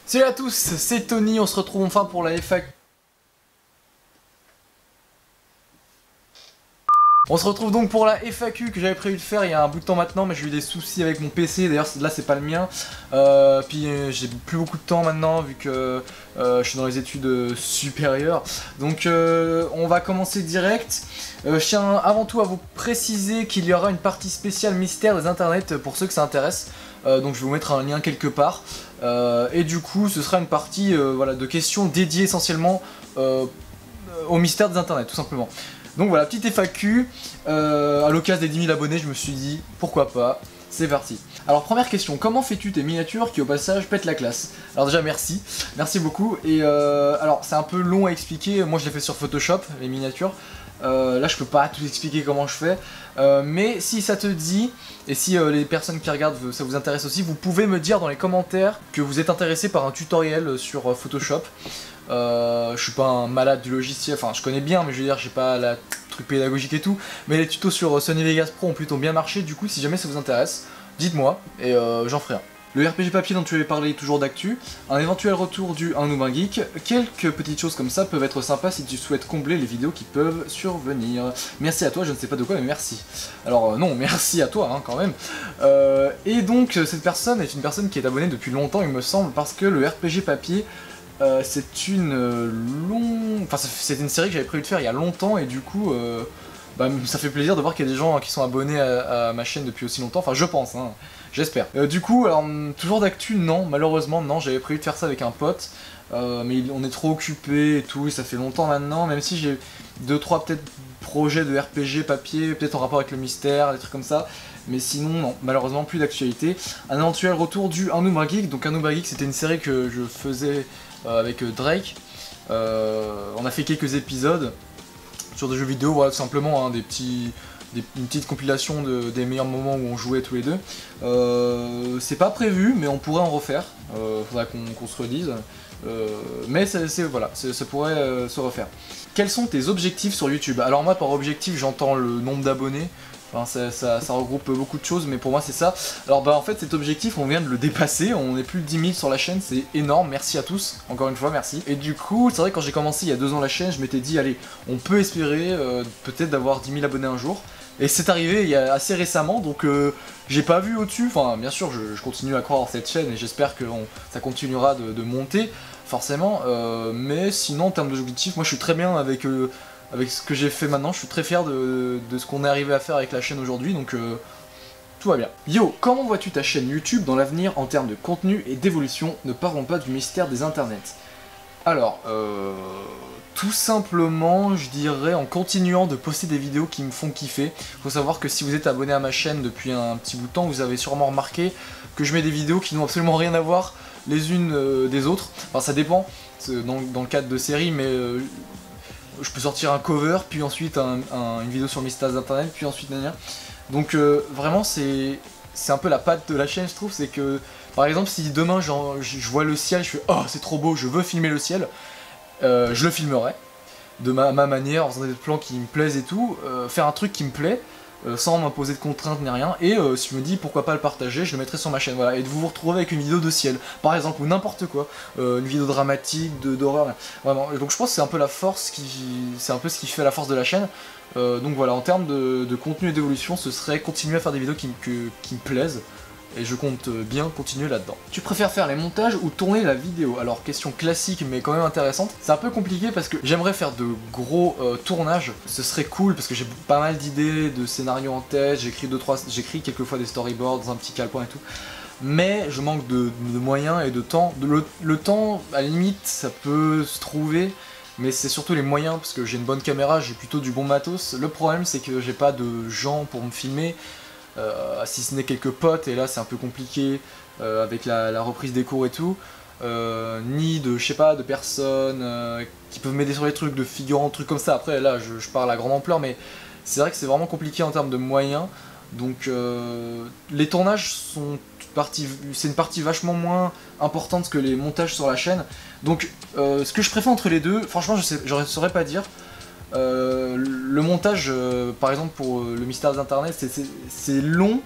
Salut à tous, c'est Tony, on se retrouve enfin pour la FAQ. On se retrouve donc pour la FAQ que j'avais prévu de faire il y a un bout de temps maintenant, mais j'ai eu des soucis avec mon PC, d'ailleurs là c'est pas le mien. Puis j'ai plus beaucoup de temps maintenant vu que je suis dans les études supérieures. Donc on va commencer direct. Je tiens avant tout à vous préciser qu'il y aura une partie spéciale mystère des internets pour ceux que ça intéresse. Donc je vais vous mettre un lien quelque part. Et du coup ce sera une partie voilà, de questions dédiées essentiellement au mystère des internets tout simplement. Donc voilà, petite FAQ, à l'occasion des 10 000 abonnés, je me suis dit, pourquoi pas, c'est parti. Alors première question, comment fais-tu tes miniatures qui au passage pètent la classe? Alors déjà merci beaucoup, et alors c'est un peu long à expliquer, moi je l'ai fait sur Photoshop, les miniatures, là je peux pas tout expliquer comment je fais, mais si ça te dit, et si les personnes qui regardent ça vous intéresse aussi, vous pouvez me dire dans les commentaires que vous êtes intéressé par un tutoriel sur Photoshop. Je suis pas un malade du logiciel, enfin je connais bien mais je veux dire j'ai pas la truc pédagogique et tout, mais les tutos sur Sony Vegas Pro ont plutôt bien marché, du coup si jamais ça vous intéresse, dites-moi et j'en ferai un. Le RPG papier dont tu avais parlé toujours d'actu, un éventuel retour du Un Noob Un Geek, quelques petites choses comme ça peuvent être sympas si tu souhaites combler les vidéos qui peuvent survenir. Merci à toi, je ne sais pas de quoi mais merci. Alors non, merci à toi hein, quand même. Et donc cette personne est une personne qui est abonnée depuis longtemps il me semble, parce que le RPG papier c'est une c'est une série que j'avais prévu de faire il y a longtemps et du coup bah, ça fait plaisir de voir qu'il y a des gens qui sont abonnés à ma chaîne depuis aussi longtemps, enfin je pense, hein, j'espère. Du coup, alors toujours d'actu, non, malheureusement non, j'avais prévu de faire ça avec un pote, mais on est trop occupé et tout, et ça fait longtemps maintenant, même si j'ai 2-3 peut-être projets de RPG papier, peut-être en rapport avec le mystère, des trucs comme ça. Mais sinon, non, malheureusement, plus d'actualité. Un éventuel retour du Un Noob Un Geek. Donc Un Noob Un Geek, c'était une série que je faisais avec Drake. On a fait quelques épisodes sur des jeux vidéo, voilà, tout simplement, hein, une petite compilation des meilleurs moments où on jouait tous les deux. C'est pas prévu, mais on pourrait en refaire. Faudra qu'on se redise. Mais voilà, ça pourrait se refaire. Quels sont tes objectifs sur YouTube? Alors moi, par objectif, j'entends le nombre d'abonnés. Enfin, ça regroupe beaucoup de choses, mais pour moi c'est ça. Alors bah en fait cet objectif on vient de le dépasser, on est plus de 10 000 sur la chaîne, c'est énorme, merci à tous, encore une fois merci. Et du coup c'est vrai que quand j'ai commencé il y a 2 ans la chaîne, je m'étais dit allez, on peut espérer peut-être d'avoir 10 000 abonnés un jour. Et c'est arrivé il y a assez récemment, donc j'ai pas vu au-dessus, enfin bien sûr je continue à croire en cette chaîne et j'espère que ça continuera de monter, forcément. Mais sinon en termes d'objectifs, moi je suis très bien avec ce que j'ai fait maintenant, je suis très fier de ce qu'on est arrivé à faire avec la chaîne aujourd'hui, donc tout va bien. Yo, comment vois-tu ta chaîne YouTube dans l'avenir en termes de contenu et d'évolution? Ne parlons pas du mystère des internets. Alors, tout simplement, je dirais en continuant de poster des vidéos qui me font kiffer. Faut savoir que si vous êtes abonné à ma chaîne depuis un petit bout de temps, vous avez sûrement remarqué que je mets des vidéos qui n'ont absolument rien à voir les unes des autres. Enfin, ça dépend, dans le cadre de séries, mais je peux sortir un cover, puis ensuite une vidéo sur le mystère des internets, puis ensuite rien. Donc vraiment c'est un peu la patte de la chaîne je trouve, c'est que par exemple si demain je vois le ciel, je fais oh c'est trop beau, je veux filmer le ciel, je le filmerai de ma manière, en faisant des plans qui me plaisent et tout, faire un truc qui me plaît, sans m'imposer de contraintes ni rien, et si je me dis pourquoi pas le partager, je le mettrai sur ma chaîne, voilà, et de vous retrouver avec une vidéo de ciel, par exemple, ou n'importe quoi, une vidéo dramatique, d'horreur, vraiment, et donc je pense que c'est un peu la force c'est un peu ce qui fait la force de la chaîne, donc voilà, en termes de contenu et d'évolution, ce serait continuer à faire des vidéos qui me plaisent, et je compte bien continuer là-dedans. Tu préfères faire les montages ou tourner la vidéo? Alors question classique mais quand même intéressante. C'est un peu compliqué parce que j'aimerais faire de gros tournages. Ce serait cool parce que j'ai pas mal d'idées, de scénarios en tête, j'écris quelquefois des storyboards dans un petit calepin et tout. Mais je manque de moyens et de temps. Le temps, à la limite, ça peut se trouver. Mais c'est surtout les moyens, parce que j'ai une bonne caméra, j'ai plutôt du bon matos. Le problème c'est que j'ai pas de gens pour me filmer. Si ce n'est quelques potes, et là c'est un peu compliqué avec la reprise des cours et tout, ni de, je sais pas, de personnes qui peuvent m'aider sur les trucs, de figurants, trucs comme ça. Après là je parle à grande ampleur, mais c'est vrai que c'est vraiment compliqué en termes de moyens, donc les tournages c'est une partie vachement moins importante que les montages sur la chaîne, donc ce que je préfère entre les deux, franchement je ne saurais pas dire. Le montage, par exemple pour le mystère des internets, c'est long,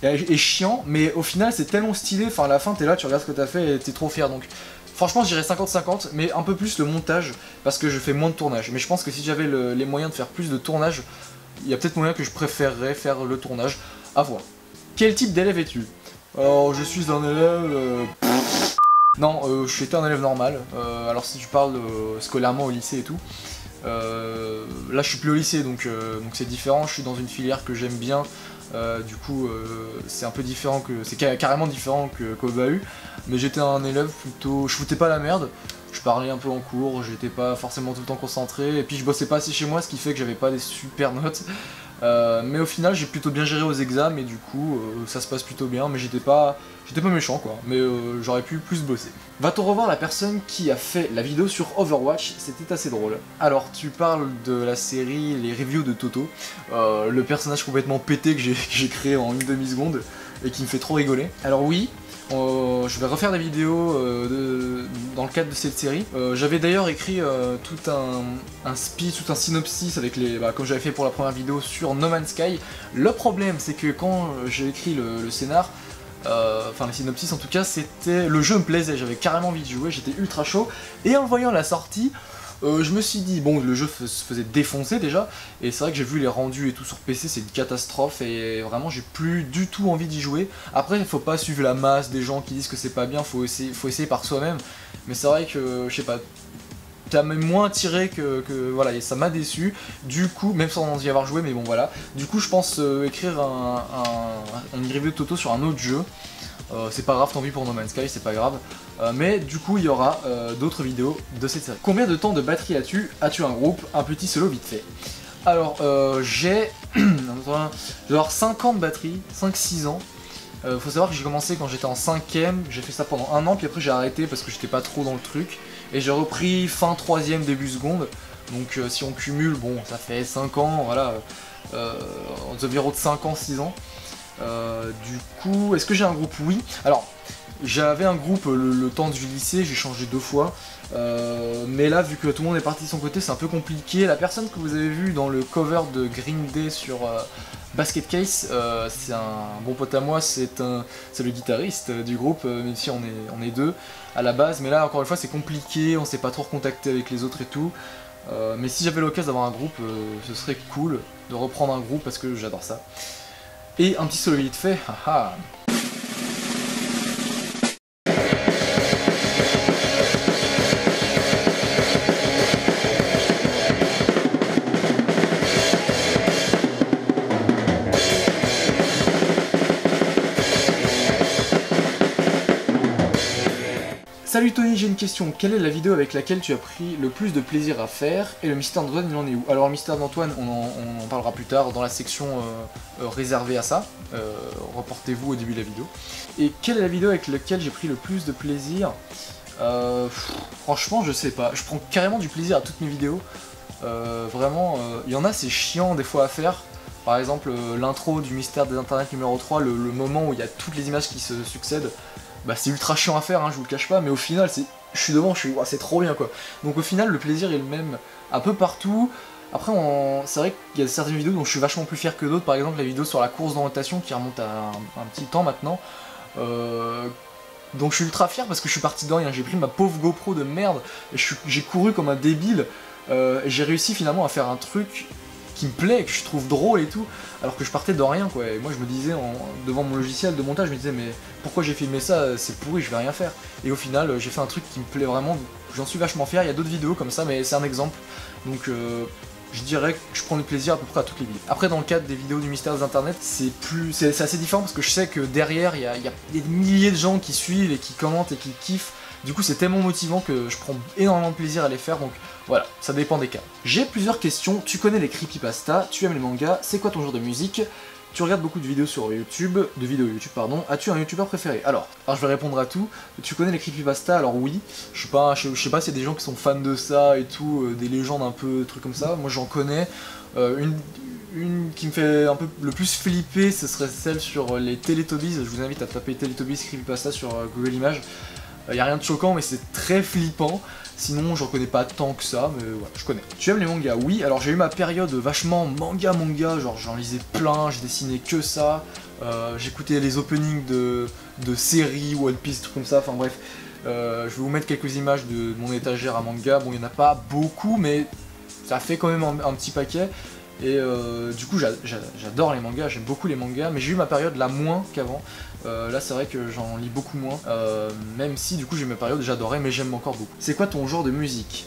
est chiant, mais au final c'est tellement stylé, enfin à la fin t'es là, tu regardes ce que t'as fait et t'es trop fier, donc franchement je dirais 50-50, mais un peu plus le montage, parce que je fais moins de tournage, mais je pense que si j'avais les moyens de faire plus de tournage, il y a peut-être moyen que je préférerais faire le tournage, à voir. Quel type d'élève es-tu? Alors je suis un élève... Non, je suis un élève normal, alors si tu parles scolairement au lycée et tout, là je suis plus au lycée donc c'est différent, je suis dans une filière que j'aime bien, du coup c'est un peu différent c'est carrément différent qu'au bahut, mais j'étais un élève plutôt, je foutais pas la merde, je parlais un peu en cours, j'étais pas forcément tout le temps concentré, et puis je bossais pas assez chez moi, ce qui fait que j'avais pas des super notes, mais au final j'ai plutôt bien géré aux examens et du coup ça se passe plutôt bien, mais j'étais pas méchant quoi, mais j'aurais pu plus bosser. Va-t-on revoir la personne qui a fait la vidéo sur Overwatch? C'était assez drôle. Alors tu parles de la série, les reviews de Toto, le personnage complètement pété que j'ai créé en une demi-seconde et qui me fait trop rigoler. Alors oui, je vais refaire des vidéos dans le cadre de cette série. J'avais d'ailleurs écrit tout un speech, tout un synopsis avec comme j'avais fait pour la première vidéo sur No Man's Sky. Le problème c'est que quand j'ai écrit le scénar, enfin le synopsis en tout cas, c'était le jeu me plaisait, j'avais carrément envie de jouer, j'étais ultra chaud, et en voyant la sortie, je me suis dit, bon le jeu se faisait défoncer déjà, et c'est vrai que j'ai vu les rendus et tout sur PC, c'est une catastrophe, et vraiment j'ai plus du tout envie d'y jouer. Après il faut pas suivre la masse des gens qui disent que c'est pas bien, faut essayer par soi-même, mais c'est vrai que, je sais pas, t'as même moins attiré que voilà, et ça m'a déçu, du coup, même sans y avoir joué, mais bon voilà, du coup je pense écrire une review de Toto sur un autre jeu, c'est pas grave, tant pis pour No Man's Sky, c'est pas grave, mais du coup il y aura d'autres vidéos de cette série. Combien de temps de batterie as-tu? As-tu un groupe? Un petit solo vite fait. Alors j'ai genre 5 ans de batterie, 5-6 ans. Faut savoir que j'ai commencé quand j'étais en 5ème, j'ai fait ça pendant un an, puis après j'ai arrêté parce que j'étais pas trop dans le truc, et j'ai repris fin 3ème, début seconde, donc si on cumule, bon, ça fait 5 ans, voilà, environ de 5 ans, 6 ans. Du coup, est-ce que j'ai un groupe? Oui. Alors, j'avais un groupe le temps du lycée, j'ai changé 2 fois, mais là, vu que tout le monde est parti de son côté, c'est un peu compliqué. La personne que vous avez vue dans le cover de Green Day sur Basket Case, c'est un bon pote à moi, c'est le guitariste du groupe, même si on est 2 à la base, mais là encore une fois c'est compliqué, on s'est pas trop recontacté avec les autres et tout, mais si j'avais l'occasion d'avoir un groupe, ce serait cool de reprendre un groupe parce que j'adore ça. Et un petit solo vite fait, haha. Salut Tony, j'ai une question. Quelle est la vidéo avec laquelle tu as pris le plus de plaisir à faire? Et le mystère d'Antoine, il en est où? Alors le mystère d'Antoine, on en parlera plus tard dans la section réservée à ça. Reportez-vous au début de la vidéo. Et quelle est la vidéo avec laquelle j'ai pris le plus de plaisir? Franchement, je sais pas. Je prends carrément du plaisir à toutes mes vidéos. Vraiment, il y en a, c'est chiant des fois à faire. Par exemple, l'intro du mystère des internets numéro 3, le moment où il y a toutes les images qui se succèdent. Bah c'est ultra chiant à faire, hein, je vous le cache pas, mais au final, je suis devant, c'est trop bien quoi. Donc au final, le plaisir est le même un peu partout. Après, c'est vrai qu'il y a certaines vidéos dont je suis vachement plus fier que d'autres, par exemple la vidéo sur la course d'orientation qui remonte à un petit temps maintenant. Donc je suis ultra fier parce que je suis parti de rien, j'ai pris ma pauvre GoPro de merde, et j'ai couru comme un débile, et j'ai réussi finalement à faire un truc qui me plaît, que je trouve drôle et tout, alors que je partais de rien quoi, et moi je me disais, devant mon logiciel de montage, je me disais mais pourquoi j'ai filmé ça, c'est pourri, je vais rien faire, et au final j'ai fait un truc qui me plaît vraiment, j'en suis vachement fier. Il y a d'autres vidéos comme ça, mais c'est un exemple, donc je dirais que je prends du plaisir à peu près à toutes les vidéos. Après dans le cadre des vidéos du mystère des internets, c'est assez différent parce que je sais que derrière il y a des milliers de gens qui suivent et qui commentent et qui kiffent. Du coup c'est tellement motivant que je prends énormément de plaisir à les faire, donc voilà, ça dépend des cas. J'ai plusieurs questions. Tu connais les creepypastas, tu aimes les mangas, c'est quoi ton genre de musique? Tu regardes beaucoup de vidéos sur YouTube, pardon. As-tu un youtubeur préféré? Alors je vais répondre à tout. Tu connais les creepypastas? Alors oui, je sais pas s'il y a des gens qui sont fans de ça et tout, des légendes un peu, trucs comme ça. Moi j'en connais. Une qui me fait un peu le plus flipper, ce serait celle sur les Teletubbies. Je vous invite à taper Teletubbies creepypasta sur Google Images. Y a rien de choquant, mais c'est très flippant. Sinon, j'en connais pas tant que ça, mais ouais, je connais. Tu aimes les mangas? Oui, alors j'ai eu ma période vachement manga, genre j'en lisais plein, je dessinais que ça. j'écoutais les openings de séries, One Piece, trucs comme ça, enfin bref. Je vais vous mettre quelques images de mon étagère à manga. Bon, il n'y en a pas beaucoup, mais ça fait quand même un petit paquet. Et du coup, j'adore les mangas, j'aime beaucoup les mangas, mais j'ai eu ma période là moins qu'avant. Là, c'est vrai que j'en lis beaucoup moins, même si du coup j'ai eu ma période j'adorais, mais j'aime encore beaucoup. C'est quoi ton genre de musique?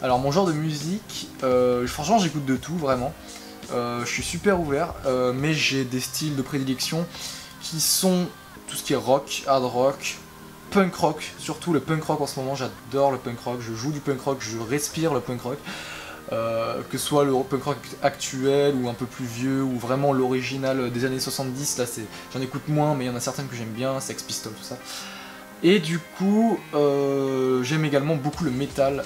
Alors, mon genre de musique, franchement, j'écoute de tout, vraiment. Je suis super ouvert, mais j'ai des styles de prédilection qui sont tout ce qui est rock, hard rock, punk rock, surtout le punk rock en ce moment, j'adore le punk rock, je joue du punk rock, je respire le punk rock. Que ce soit le punk rock actuel ou un peu plus vieux ou vraiment l'original des années 70, là j'en écoute moins mais il y en a certaines que j'aime bien, Sex Pistols, tout ça. Et du coup j'aime également beaucoup le métal,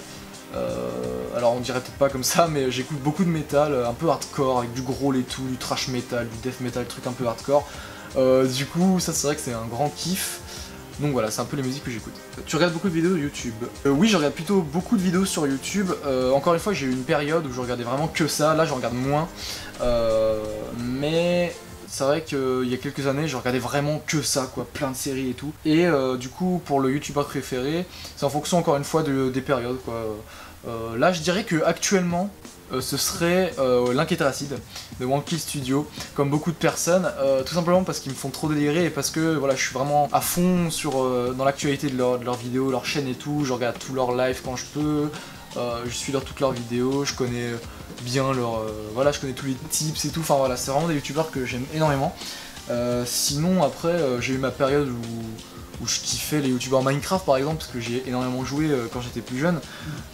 alors on dirait peut-être pas comme ça mais j'écoute beaucoup de métal, un peu hardcore avec du gros et tout, du thrash metal, du death metal, truc un peu hardcore. Du coup ça c'est vrai que c'est un grand kiff. Donc voilà, c'est un peu les musiques que j'écoute. Tu regardes beaucoup de vidéos YouTube? Oui, je regarde plutôt beaucoup de vidéos sur YouTube. Encore une fois, j'ai eu une période où je regardais vraiment que ça. Là, je regarde moins. Mais c'est vrai qu'il y a quelques années, je regardais vraiment que ça, quoi. Plein de séries et tout. Et du coup, pour le YouTuber préféré, c'est en fonction, encore une fois, des périodes, quoi. Là, je dirais que actuellement, ce serait l'Inquiétéracide de Wonky Studio, comme beaucoup de personnes, tout simplement parce qu'ils me font trop délirer et parce que voilà, je suis vraiment à fond dans l'actualité de leurs vidéos, leur chaîne et tout, je regarde tous leurs lives quand je peux, je suis toutes leurs vidéos, je connais bien voilà, je connais tous les tips et tout, enfin voilà, c'est vraiment des youtubeurs que j'aime énormément. Sinon après, j'ai eu ma période où je kiffais les youtubeurs Minecraft par exemple, parce que j'ai énormément joué quand j'étais plus jeune.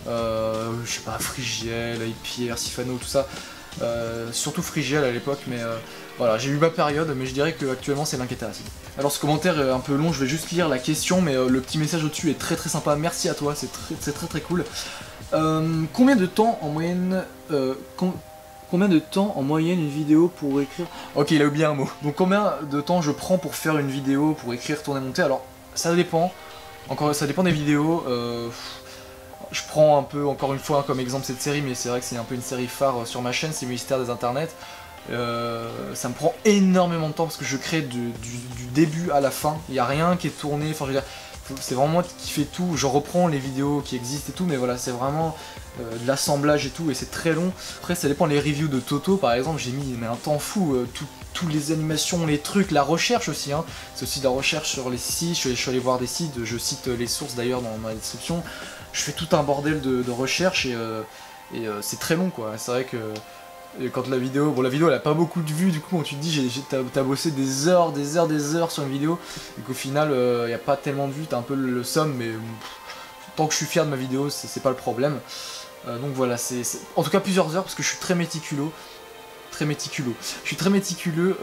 Je sais pas, Frigiel, Pierre, Sifano, tout ça. Surtout Frigiel à l'époque, mais voilà, j'ai eu ma période, mais je dirais que actuellement c'est l'Inquiétéracide. Alors ce commentaire est un peu long, je vais juste lire la question, mais le petit message au-dessus est très très sympa, merci à toi, c'est très cool. Combien de temps en moyenne une vidéo pour écrire? Ok, il a oublié un mot. Donc combien de temps je prends pour faire une vidéo, pour écrire, tourner, monter? Alors ça dépend. Ça dépend des vidéos. Je prends un peu, encore une fois, comme exemple cette série, mais c'est vrai que c'est un peu une série phare sur ma chaîne, c'est Mystère des Internets. Ça me prend énormément de temps parce que je crée du début à la fin. Il n'y a rien qui est tourné. Enfin, je veux dire, c'est vraiment moi qui fais tout. Je reprends les vidéos qui existent et tout, mais voilà, c'est vraiment de l'assemblage et tout, et c'est très long. Après, ça dépend. Les reviews de Toto, par exemple, j'ai mis un temps fou. Toutes les animations, les trucs, la recherche aussi. Hein. C'est aussi de la recherche sur les sites. Je suis allé voir des sites. Je cite les sources d'ailleurs dans ma description. Je fais tout un bordel de recherche et c'est très long, quoi. C'est vrai que quand la vidéo elle a pas beaucoup de vues, du coup, quand tu te dis t'as bossé des heures sur une vidéo, et qu'au final y a pas tellement de vues, t'as un peu le somme, mais tant que je suis fier de ma vidéo, c'est pas le problème. Donc voilà, c'est en tout cas plusieurs heures parce que je suis très méticuleux. Je suis très méticuleux,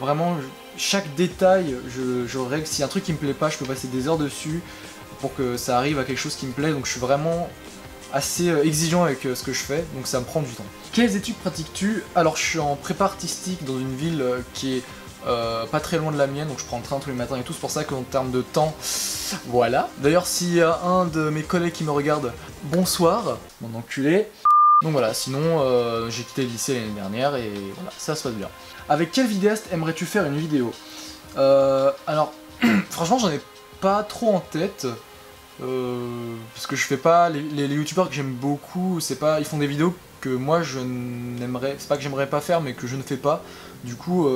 vraiment chaque détail, je règle. S'il y a un truc qui me plaît pas, je peux passer des heures dessus pour que ça arrive à quelque chose qui me plaît, donc je suis vraiment assez exigeant avec ce que je fais, donc ça me prend du temps. Quelles études pratiques-tu? Alors je suis en prépa artistique dans une ville qui est pas très loin de la mienne, donc je prends le train tous les matins et tout, c'est pour ça qu'en termes de temps, voilà. D'ailleurs s'il y a un de mes collègues qui me regarde, bonsoir, mon enculé. Donc voilà, sinon j'ai quitté le lycée l'année dernière et voilà, ça se passe bien. Avec quel vidéaste aimerais-tu faire une vidéo? Alors, franchement j'en ai pas trop en tête. Parce que je fais pas les youtubeurs que j'aime beaucoup, ils font des vidéos que moi je n'aimerais, c'est pas que j'aimerais pas faire mais que je ne fais pas. Du coup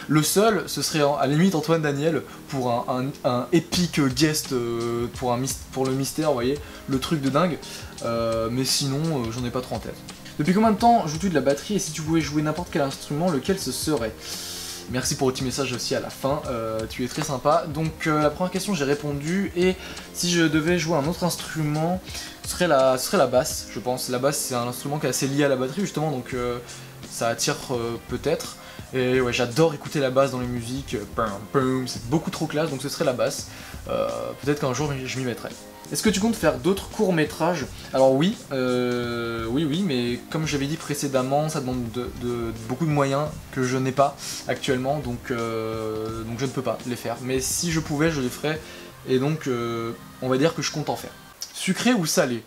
le seul ce serait à la limite Antoine Daniel pour un épique guest pour le mystère, vous voyez, le truc de dingue. Mais sinon j'en ai pas trop en tête. Depuis combien de temps joues-tu de la batterie et si tu pouvais jouer n'importe quel instrument, lequel ce serait? Merci pour le petit message aussi à la fin, tu es très sympa. Donc la première question j'ai répondu, et si je devais jouer un autre instrument, ce serait la basse, je pense. La basse c'est un instrument qui est assez lié à la batterie justement, donc ça attire peut-être. Et ouais, j'adore écouter la basse dans les musiques, c'est beaucoup trop classe, donc ce serait la basse. Peut-être qu'un jour je m'y mettrai. Est-ce que tu comptes faire d'autres courts-métrages? Alors oui, oui, mais comme j'avais dit précédemment, ça demande beaucoup de moyens que je n'ai pas actuellement, donc je ne peux pas les faire. Mais si je pouvais, je les ferais, et donc on va dire que je compte en faire. Sucré ou salé?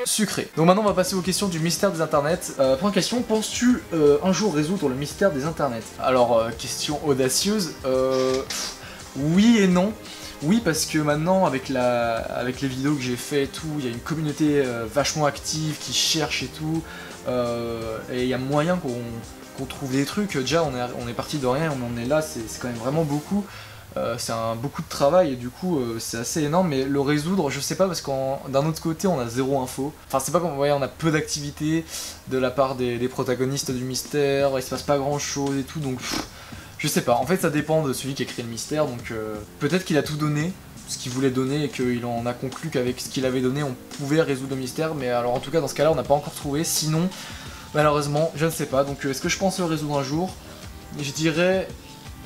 Sucré. Donc maintenant on va passer aux questions du mystère des internets. Première question, penses-tu un jour résoudre le mystère des internets? Alors, question audacieuse, oui et non. Oui, parce que maintenant avec les vidéos que j'ai fait et tout, il y a une communauté vachement active qui cherche et tout, et il y a moyen qu'on trouve des trucs. Déjà on est parti de rien, on en est là, c'est quand même vraiment beaucoup. C'est beaucoup de travail et du coup c'est assez énorme, mais le résoudre je sais pas, parce qu'un d'un autre côté on a zéro info. Enfin c'est pas comme, vous voyez, on a peu d'activité de la part des protagonistes du mystère, il se passe pas grand chose et tout, donc je sais pas. En fait ça dépend de celui qui a créé le mystère, donc peut-être qu'il a tout donné, ce qu'il voulait donner, et qu'il en a conclu qu'avec ce qu'il avait donné on pouvait résoudre le mystère, mais alors en tout cas dans ce cas là on n'a pas encore trouvé, sinon malheureusement je ne sais pas. Donc est-ce que je pense le résoudre un jour? Je dirais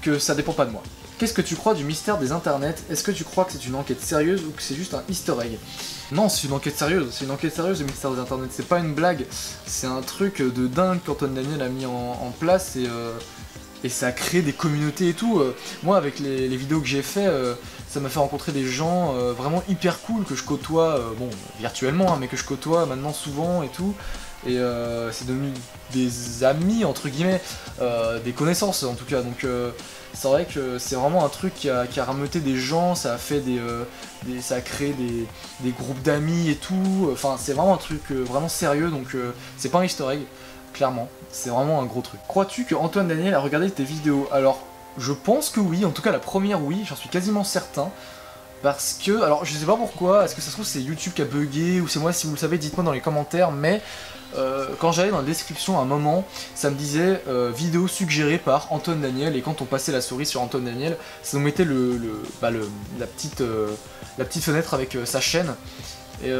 que ça dépend pas de moi. Qu'est-ce que tu crois du mystère des internets? Est-ce que tu crois que c'est une enquête sérieuse ou que c'est juste un easter egg? Non, c'est une enquête sérieuse, le mystère des internets, c'est pas une blague, c'est un truc de dingue qu'Antoine Daniel a mis en place, et ça a créé des communautés et tout. Moi avec les vidéos que j'ai fait, ça m'a fait rencontrer des gens vraiment hyper cool que je côtoie, bon virtuellement hein, mais que je côtoie maintenant souvent et tout. Et c'est devenu des amis entre guillemets, des connaissances en tout cas, donc c'est vrai que c'est vraiment un truc qui a rameuté des gens, ça a fait ça a créé des groupes d'amis et tout, enfin c'est vraiment un truc vraiment sérieux, donc c'est pas un easter egg, clairement, c'est vraiment un gros truc. Crois-tu que Antoine Daniel a regardé tes vidéos? Alors je pense que oui, en tout cas la première oui, j'en suis quasiment certain. Parce que, alors je sais pas pourquoi, est-ce que ça se trouve c'est YouTube qui a bugué ou c'est moi, si vous le savez dites-moi dans les commentaires, mais quand j'allais dans la description à un moment, ça me disait vidéo suggérée par Antoine Daniel, et quand on passait la souris sur Antoine Daniel, ça nous mettait la petite fenêtre avec sa chaîne, et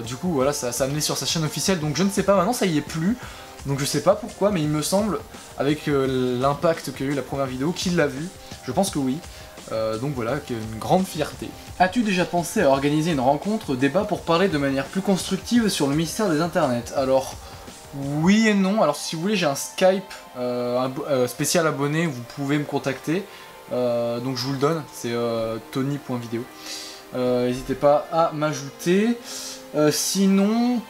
du coup voilà, ça amenait sur sa chaîne officielle, donc je ne sais pas, maintenant ça y est plus, donc je sais pas pourquoi, mais il me semble, avec l'impact qu'a eu la première vidéo, qu'il l'a vu, je pense que oui. Donc voilà, une grande fierté. As-tu déjà pensé à organiser une rencontre débat pour parler de manière plus constructive sur le mystère des internets? Alors, oui et non. Alors si vous voulez, j'ai un Skype spécial abonné, vous pouvez me contacter. Donc je vous le donne, c'est tony.video. N'hésitez pas à m'ajouter. Sinon...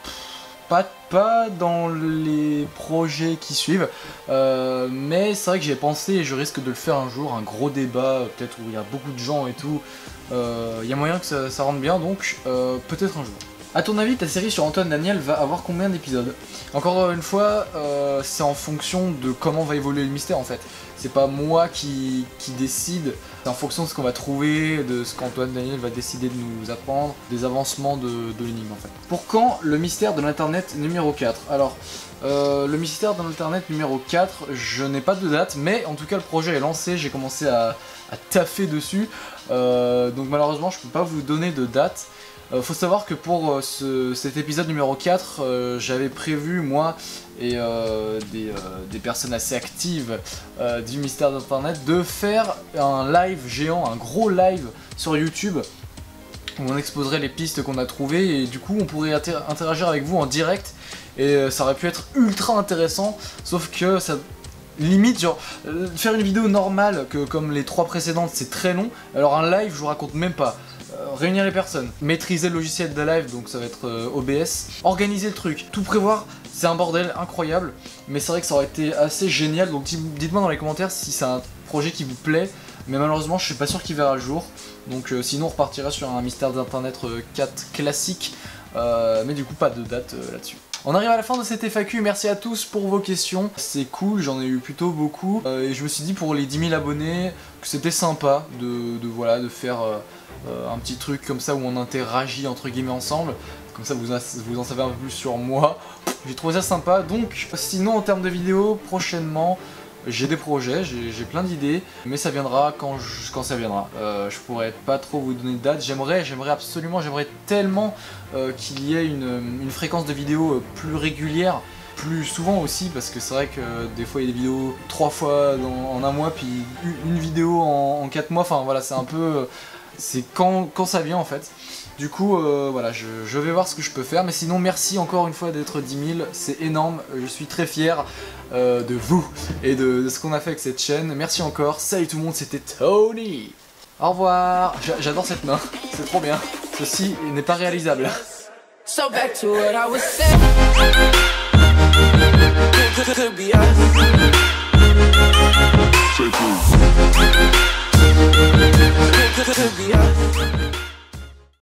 Pas dans les projets qui suivent, mais c'est vrai que j'ai pensé, et je risque de le faire un jour, un gros débat, peut-être où il y a beaucoup de gens et tout, il y a moyen que ça rentre bien, donc peut-être un jour. A ton avis, ta série sur Antoine Daniel va avoir combien d'épisodes? Encore une fois, c'est en fonction de comment va évoluer le mystère en fait. C'est pas moi qui décide, c'est en fonction de ce qu'on va trouver, de ce qu'Antoine Daniel va décider de nous apprendre, des avancements de l'énigme en fait. Pour quand le mystère de l'internet numéro 4? Alors, le mystère de l'internet numéro 4, je n'ai pas de date, mais en tout cas le projet est lancé, j'ai commencé à taffer dessus, donc malheureusement je peux pas vous donner de date. Faut savoir que pour cet épisode numéro 4, j'avais prévu, moi et des personnes assez actives du mystère d'internet, de faire un live géant, un gros live sur YouTube où on exposerait les pistes qu'on a trouvées, et du coup on pourrait interagir avec vous en direct, et ça aurait pu être ultra intéressant, sauf que ça... Limite, genre, faire une vidéo normale comme les 3 précédentes c'est très long, alors un live je vous raconte même pas. Réunir les personnes, maîtriser le logiciel de live, donc ça va être OBS, organiser le truc, tout prévoir, c'est un bordel incroyable, mais c'est vrai que ça aurait été assez génial, donc dites-moi dans les commentaires si c'est un projet qui vous plaît, mais malheureusement je suis pas sûr qu'il verra le jour, donc sinon on repartira sur un mystère d'internet 4 classique, mais du coup pas de date là-dessus. On arrive à la fin de cette FAQ, merci à tous pour vos questions, c'est cool, j'en ai eu plutôt beaucoup, et je me suis dit pour les 10 000 abonnés que c'était sympa de faire un petit truc comme ça où on interagit entre guillemets ensemble, comme ça vous en savez un peu plus sur moi, j'ai trouvé ça sympa. Donc sinon en termes de vidéos, prochainement j'ai des projets, j'ai plein d'idées, mais ça viendra quand ça viendra. Je pourrais pas trop vous donner de date, j'aimerais tellement qu'il y ait une fréquence de vidéos plus régulière, plus souvent aussi, parce que c'est vrai que des fois il y a des vidéos 3 fois en un mois, puis une vidéo en 4 mois, enfin voilà, c'est un peu... c'est quand ça vient en fait. Du coup voilà, je vais voir ce que je peux faire, mais sinon merci encore une fois d'être 10 000, c'est énorme, je suis très fier de vous et de ce qu'on a fait avec cette chaîne. Merci encore, salut tout le monde, c'était Tony. Au revoir. J'adore cette main, c'est trop bien, ceci n'est pas réalisable. So back to what I was saying. Could be us. Could be us.